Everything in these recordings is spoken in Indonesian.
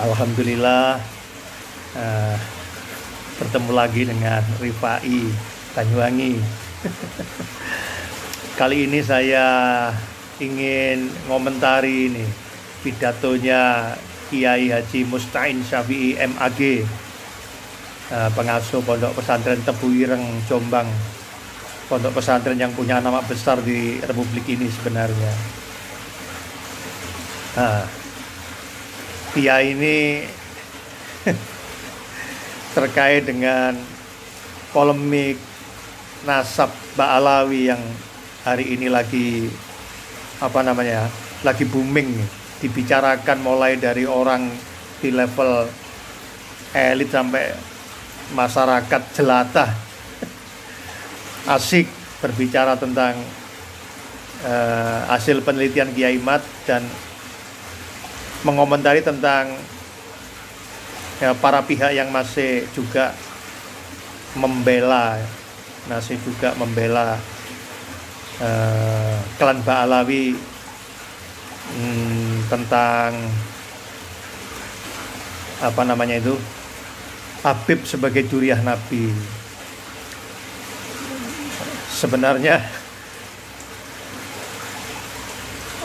Alhamdulillah bertemu lagi dengan Rifai Banyuwangi. Kali ini saya ingin ngomentari ini pidatonya Kiai Haji Musta'in Syafi'i MAG, pengasuh Pondok Pesantren Tebu Ireng Jombang, pondok pesantren yang punya nama besar di Republik ini sebenarnya. Dia ini terkait dengan polemik nasab Ba'alawi yang hari ini lagi lagi booming, dibicarakan mulai dari orang di level elit sampai masyarakat jelata. Asik berbicara tentang hasil penelitian Kiai Mat dan mengomentari tentang para pihak yang masih juga membela klan Ba'alawi, tentang Habib sebagai duriah Nabi. Sebenarnya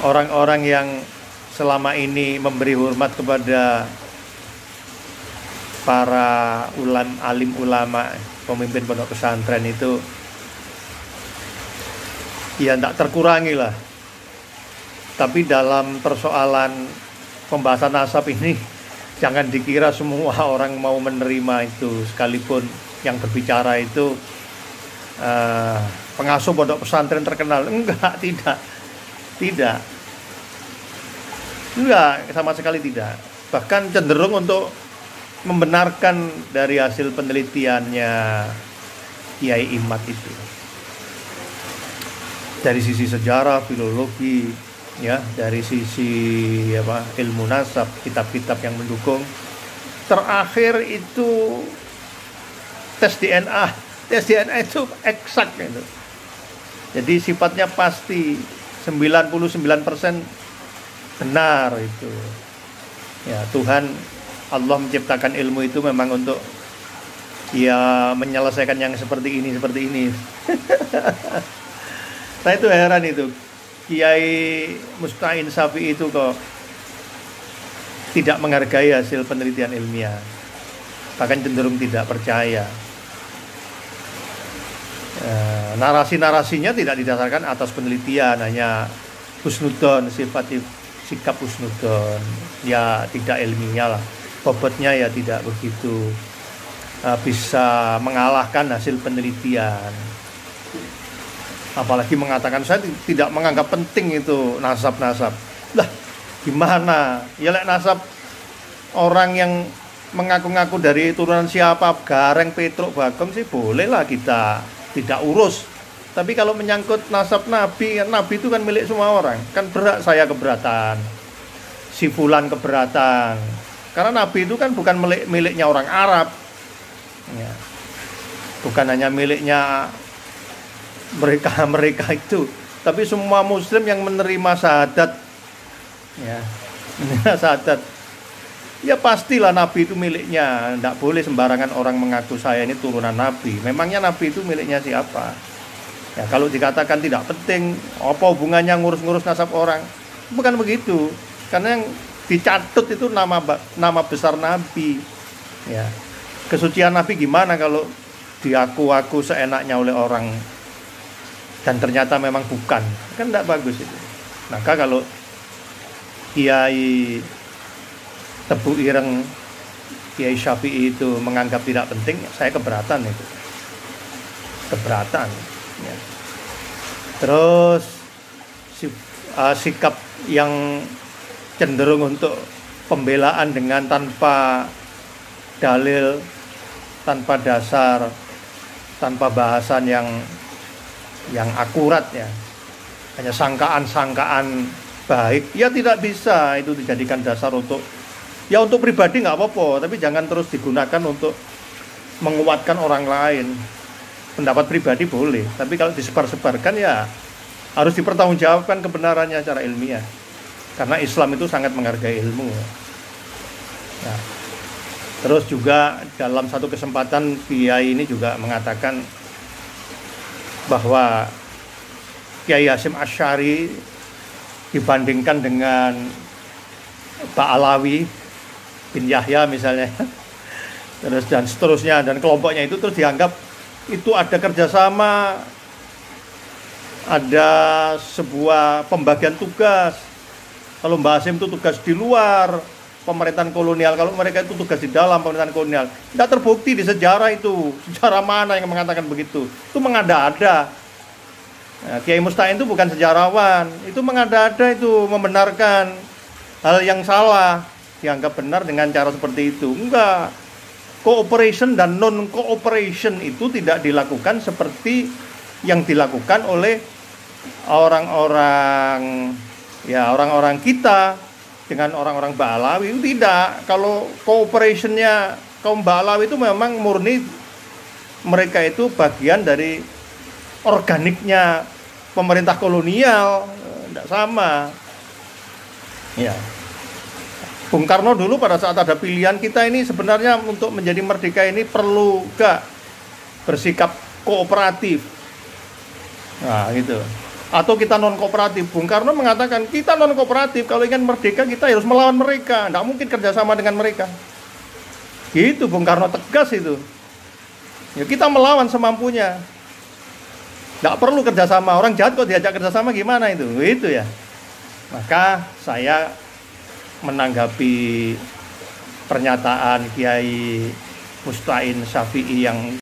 orang-orang yang selama ini memberi hormat kepada para alim ulama, pemimpin pondok pesantren itu ya tidak terkurangi lah. Tapi dalam persoalan pembahasan nasab ini jangan dikira semua orang mau menerima itu, sekalipun yang berbicara itu pengasuh pondok pesantren terkenal. Enggak, sama sekali tidak. Bahkan cenderung untuk membenarkan dari hasil penelitiannya Kiai Imat itu. Dari sisi sejarah, filologi, ya, dari sisi ilmu nasab, kitab-kitab yang mendukung. Terakhir itu tes DNA. Tes DNA itu eksak gitu. Jadi sifatnya pasti 99% benar itu. Ya, Tuhan Allah menciptakan ilmu itu memang untuk menyelesaikan yang seperti ini. Saya itu heran itu, Kiai Musta'in Syafi'i itu kok tidak menghargai hasil penelitian ilmiah, bahkan cenderung tidak percaya. Narasi-narasinya tidak didasarkan atas penelitian, hanya husnudon, sikap husnudon, ya tidak ilmiah lah, bobotnya ya tidak begitu bisa mengalahkan hasil penelitian. Apalagi mengatakan saya tidak menganggap penting itu nasab. Lah gimana? Ya lek nasab orang yang mengaku-ngaku dari turunan siapa, Gareng, Petruk, Bagong sih boleh lah kita tidak urus. Tapi kalau menyangkut nasab Nabi itu kan milik semua orang. Kan saya keberatan, si Fulan keberatan. Karena Nabi itu kan bukan miliknya orang Arab, ya. Bukan hanya miliknya mereka itu, tapi semua Muslim yang menerima syahadat, ya, menerima syahadat. Ya pastilah Nabi itu miliknya. Tidak boleh sembarangan orang mengaku saya ini turunan Nabi. Memangnya Nabi itu miliknya siapa? Ya, kalau dikatakan tidak penting, apa hubungannya ngurus-ngurus nasab orang? Bukan begitu. Karena yang dicatut itu nama besar Nabi. Ya. Kesucian Nabi gimana kalau diaku-aku seenaknya oleh orang dan ternyata memang bukan? Kan tidak bagus itu. Maka kalau Kiai Tebu Ireng, Kiai Syafi'i itu menganggap tidak penting, saya keberatan itu. Keberatan. Ya. Terus sikap yang cenderung untuk pembelaan dengan tanpa dalil, tanpa dasar, tanpa bahasan yang akurat, ya, hanya sangkaan baik, ya tidak bisa itu dijadikan dasar untuk pribadi nggak apa-apa, tapi jangan terus digunakan untuk menguatkan orang lain. Pendapat pribadi boleh, tapi kalau disebar-sebarkan ya harus dipertanggungjawabkan kebenarannya secara ilmiah. Karena Islam itu sangat menghargai ilmu. Nah, terus juga dalam satu kesempatan Kiai ini juga mengatakan bahwa Kiai Hasyim Asy'ari dibandingkan dengan Ba'alawi bin Yahya misalnya, terus dan seterusnya, dan kelompoknya itu terus dianggap itu ada kerjasama, ada sebuah pembagian tugas. Kalau Mbah Hasyim itu tugas di luar pemerintahan kolonial, kalau mereka itu tugas di dalam pemerintahan kolonial. Tidak terbukti di sejarah itu. Sejarah mana yang mengatakan begitu? Itu mengada-ada. Nah, Kiai Musta'in itu bukan sejarawan, itu mengada-ada, itu membenarkan hal yang salah, dianggap benar dengan cara seperti itu. Enggak. Cooperation dan non-cooperation itu tidak dilakukan seperti yang dilakukan oleh orang-orang kita dengan orang-orang Ba'alawi. Itu tidak. Kalau cooperationnya kaum Ba'alawi itu memang murni mereka itu bagian dari organiknya pemerintah kolonial, tidak sama. Ya. Bung Karno dulu pada saat ada pilihan, kita ini sebenarnya untuk menjadi merdeka ini perlu gak bersikap kooperatif. Nah, gitu. Atau kita non kooperatif. Bung Karno mengatakan kita non kooperatif, kalau ingin merdeka kita harus melawan mereka, tidak mungkin kerjasama dengan mereka. Gitu Bung Karno, tegas itu. Ya kita melawan semampunya, tidak perlu kerjasama. Orang jahat kok diajak kerjasama, gimana itu? Itu ya. Maka saya menanggapi pernyataan Kiai Musta'in Syafi'i yang